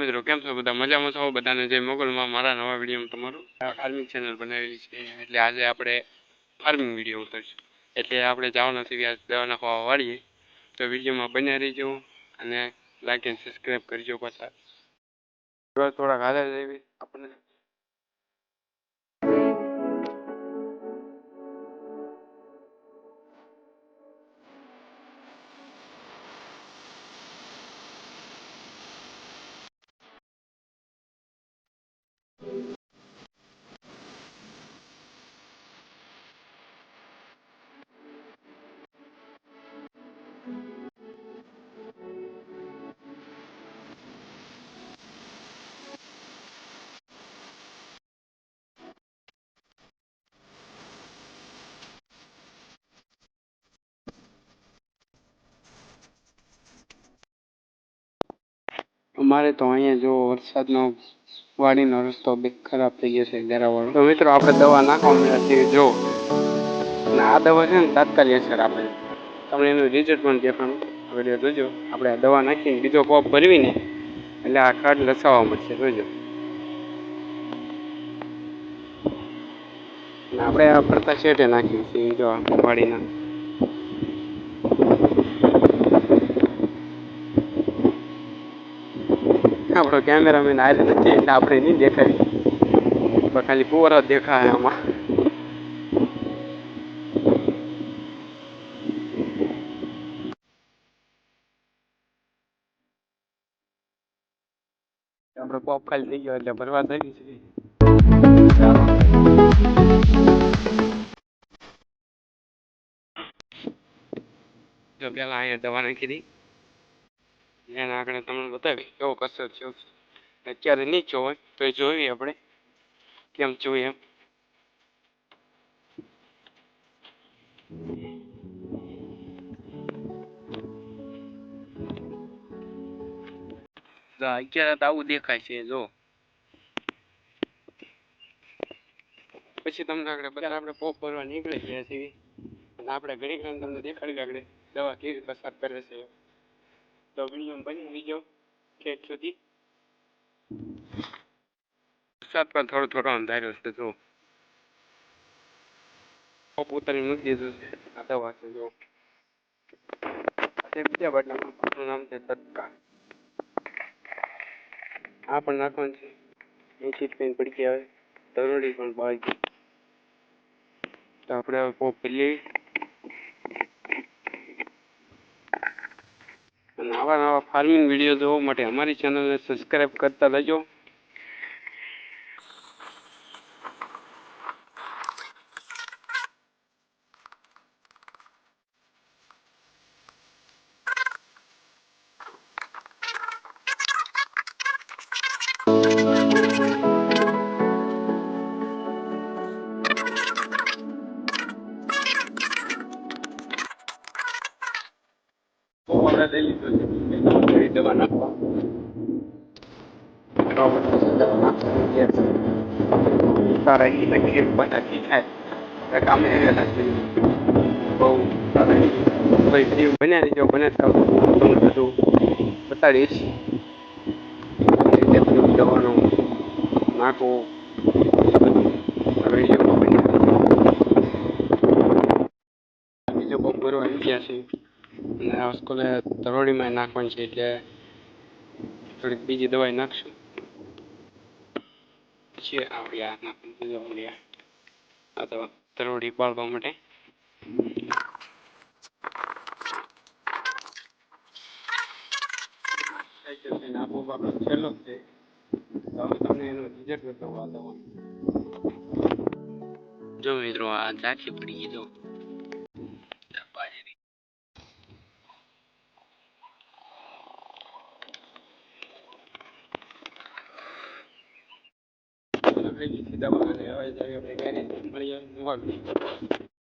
મિત્રો કેમ છો બધા મજામાં છો બધાને જય મોગલમાં મારા નવા વિડીયોમાં તમારું ફાર્મિંગ ચેનલ બનાવેલી છે એટલે આજે આપણે ફાર્મિંગ વિડીયો ઉતારશું એટલે આપણે જવાના છીએ દવા નાખવા વાળીએ તો વિડીયોમાં બન્યા રહીજો અને લાઈક એન્ડ સબસ્ક્રાઈબ કરજો પાછા થોડાક હાજર જેવી આપણને અમારે તો અહીંયા જો વરસાદનો વાડીનો રસ્તો બે ખરાબ થઈ ગયો છે ગેરાવાળો તો મિત્રો આપણે દવા નાખવા મળ્યા છીએ જો અને આ દવા છે ને તાત્કાલિક અસર આપે તમને એનું રિઝલ્ટ પણ દેખાણું વિડીયો જોજો આપણે આ દવા નાખીને બીજો પોપ ભરવીને એટલે આ ખાડ લસાવવા મળશે જોજો આપણે આ ફરતા શેઠે નાખીએ છીએ જો વાડીના આપણો કેમેરામેન હારે નથી એટલે આપણે નહીં દેખાય પણ ખાલી પૂરો દેખાય આમાં આપણે પોપ ખાલી થઈ ગયો એટલે ભરવા થઈ છે જો પેલા અહીંયા દવા નાખી દી એના આગળ તમને બતાવી કેવો કસર છે અત્યારે નીચો હોય તો એ જોઈએ આપણે કેમ જોઈએ એમ અત્યારે તો આવું દેખાય છે જો પછી તમને આગળ બધા આપણે પોપ ભરવા નીકળી ગયા છીએ અને આપણે ઘણી ઘણી તમને દેખાડી આગળ દવા કેવી પસાર કરે છે તો વિડીયો બની બીજો ખેત સુધી વરસાદ પણ થોડો થોડો અંધાર્યો છે જો પોપ ઉતારી મૂકી દીધું છે આ દવા છે જો બીજા બાટલાનું નામ છે તટકા આ પણ નાખવાનું છે એ સીટ પેન પડી ગયા આવે તરોડી પણ બાળી ગઈ તો આપણે પોપ લઈ અને આવા નવા ફાર્મિંગ વિડીયો જોવા માટે અમારી ચેનલને સબસ્ક્રાઈબ કરતા રહેજો લઈ લીધો છે દવા નાખવા સારા ખેત બનાવી થાય કામે બહુ બન્યા રહીજો બનાવતા તમને બધું બતાડીશ રીતે બધું દવાનું નાખવું બીજો બહુ ભરવા આવી ગયા છે અને આ સ્કૂલે તરોડીમાં નાખવાની છે એટલે થોડીક બીજી દવાઈ નાખશું છે આ દવા તરોડી પાડવા માટે છેલ્લો છે તમને એનું રિઝલ્ટ બતાવવા દવાનું જો મિત્રો આ ઝાંખી પડી ગઈ જો દવા અને હવે આપણે મળી